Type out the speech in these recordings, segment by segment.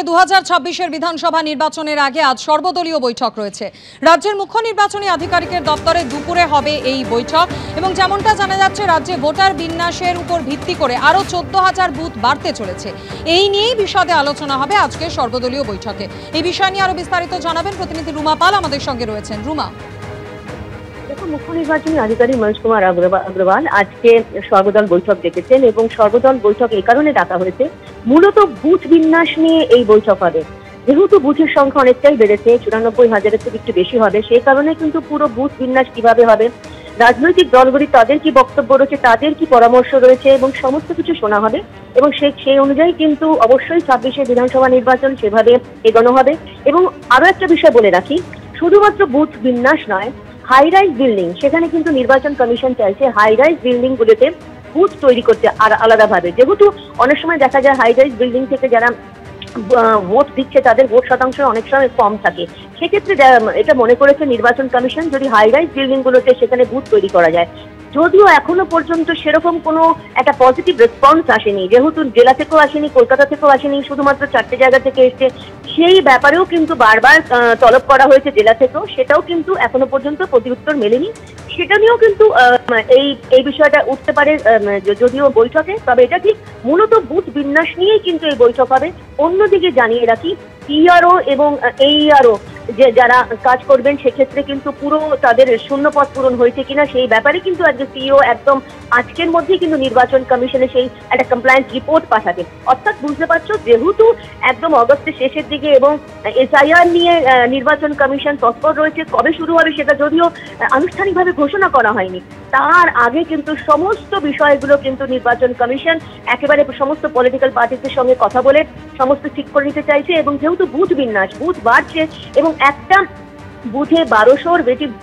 2026-এর বিধানসভা নির্বাচনের আগে আজ সর্বদলীয় বৈঠক রয়েছে। রাজ্যের মুখ্য নির্বাচনী আধিকারিকের দপ্তরে দুপুরে হবে এই বৈঠক এবং যেমনটা জানা যাচ্ছে রাজ্যে ভোটার বিন্যাসের উপর ভিত্তি করে আরো 14,000 বুথ বাড়তে চলেছে। এই নিয়েই বিশদে আলোচনা হবে আজকে সর্বদলীয় বৈঠকে। এই বিষয় নিয়ে আরো বিস্তারিত জানাবেন প্রতিনিধি রুমা পাল আমাদের সঙ্গে রয়েছেন। রুমা, মুখ্য নির্বাচনী আধিকারিক মনোজ কুমার अग्रवाल আজকে সর্বদল বৈঠক ডেকেছেন এবং সর্বদল বৈঠক এই কারণে ডাকা হয়েছে, মূলত বুথ বিন্যাস নিয়ে এই বৈঠক হবে। যেহেতু বুথের সংখ্যা অনেকটাই বেড়েছে, 94,000-এর থেকে একটু বেশি হবে, সেই কারণে কিন্তু পুরো বুথ বিন্যাস কিভাবে হবে, রাজনৈতিক দলগুলি তাদের কি বক্তব্য রয়েছে, তাদের কি পরামর্শ রয়েছে এবং সমস্ত কিছু শোনা হবে এবং সেই অনুযায়ী কিন্তু অবশ্যই 26-এর বিধানসভা নির্বাচন সেভাবে এগোনো হবে। এবং আরো একটা বিষয় বলে রাখি, শুধুমাত্র বুথ বিন্যাস নয়, হাই রাইজ বিল্ডিং, সেখানে কিন্তু নির্বাচন কমিশন চাইছে হাই রাইজ বিল্ডিং গুলোতে বুথ তৈরি করতে আর আলাদাভাবে। যেহেতু অনেক সময় দেখা যায় হাই রাইজ বিল্ডিং থেকে যারা ভোট দিচ্ছে তাদের ভোট শতাংশ অনেক সময় কম থাকে, সেক্ষেত্রে এটা মনে করেছে নির্বাচন কমিশন যদি হাই রাইজ বিল্ডিং গুলোতে সেখানে বুথ তৈরি করা যায়। যদিও এখনো পর্যন্ত সেরকম কোনো একটা পজিটিভ রেসপন্স আসেনি, যেহেতু জেলা থেকেও আসেনি, কলকাতা থেকেও আসেনি, শুধুমাত্র 4টে জায়গা থেকে এসছে, সেই ব্যাপারেও কিন্তু বারবার তলব করা হয়েছে জেলা থেকেও, সেটাও কিন্তু এখনো পর্যন্ত প্রতিউত্তর মেলেনি। সেটা নিয়েও কিন্তু এই বিষয়টা উঠতে পারে যদিও বৈঠকে, তবে এটা ঠিক মূলত বুথ বিন্যাস নিয়েই কিন্তু এই বৈঠক হবে। অন্যদিকে জানিয়ে রাখি, পিআরও এবং এইআরও যে যারা কাজ করবেন সেক্ষেত্রে কিন্তু পুরো তাদের শূন্য পদ পূরণ হয়েছে কিনা সেই ব্যাপারে কিন্তু আজকে সিইও একদম আজকের মধ্যেই কিন্তু নির্বাচন কমিশনে সেই একটা কমপ্লায়েন্স রিপোর্ট পাঠাবে। অর্থাৎ বুঝতে পারছো, যেহেতু একদম অগস্টের শেষের দিকে এবং এসআইআর নিয়ে নির্বাচন কমিশন তৎপর রয়েছে, কবে শুরু হবে সেটা যদিও আনুষ্ঠানিকভাবে ঘোষণা করা হয়নি, তার আগে কিন্তু সমস্ত বিষয়গুলো কিন্তু নির্বাচন কমিশন একেবারে সমস্ত পলিটিক্যাল পার্টিদের সঙ্গে কথা বলে সমস্ত ঠিক করে নিতে চাইছে। এবং যেহেতু বুথ বিন্যাস, বুথ বাড়ছে এবং একটা বুথে 1200-র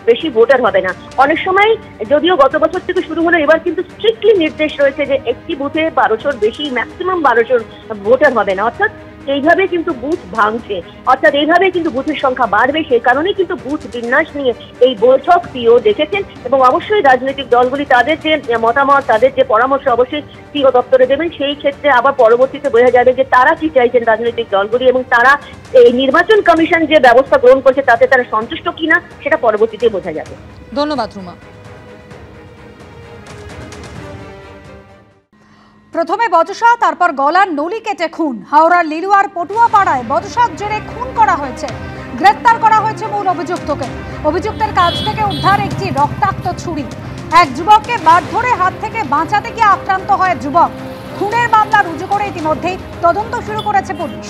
বেশি ভোটার হবে না। অনেক সময় যদিও গত বছর থেকে শুরু হলো, এবার কিন্তু স্ট্রিক্টলি নির্দেশ রয়েছে যে একটি বুথে 1200-র বেশি, ম্যাক্সিমাম 1200 ভোটার হবে না। অর্থাৎ এইভাবে কিন্তু বুথ ভাঙছে, অর্থাৎ এইভাবে কিন্তু বুথের সংখ্যা বাড়বে। সেই কারণে কিন্তু বুথ বিন্যাস নিয়ে এই বৈঠক সিও দেখেছেন এবং অবশ্যই রাজনৈতিক দলগুলি তাদের যে মতামত, তাদের যে পরামর্শ অবশ্যই সিও দপ্তরে দেবেন। সেই ক্ষেত্রে আবার পরবর্তীতে বোঝা যাবে যে তারা কি চাইছেন রাজনৈতিক দলগুলি এবং তারা এই নির্বাচন কমিশন যে ব্যবস্থা গ্রহণ করছে তাতে তারা সন্তুষ্ট কিনা সেটা পরবর্তীতে বোঝা যাবে। ধন্যবাদ রুমা। প্রথমে বচসা, তারপর গলার নলি কেটে খুন। হাওড়ার লিলুয়ার পটুয়াপাড়ায় বচসার জেরে খুন করা হয়েছে। গ্রেপ্তার করা হয়েছে মূল অভিযুক্তকে। অভিযুক্তের কাছ থেকে উদ্ধার একটি রক্তাক্ত ছুরি। এক যুবককে বাদ ধরে হাত থেকে বাঁচাতে গিয়ে আক্রান্ত হয় যুবক। খুনের মামলা রুজু করে ইতিমধ্যেই তদন্ত শুরু করেছে পুলিশ।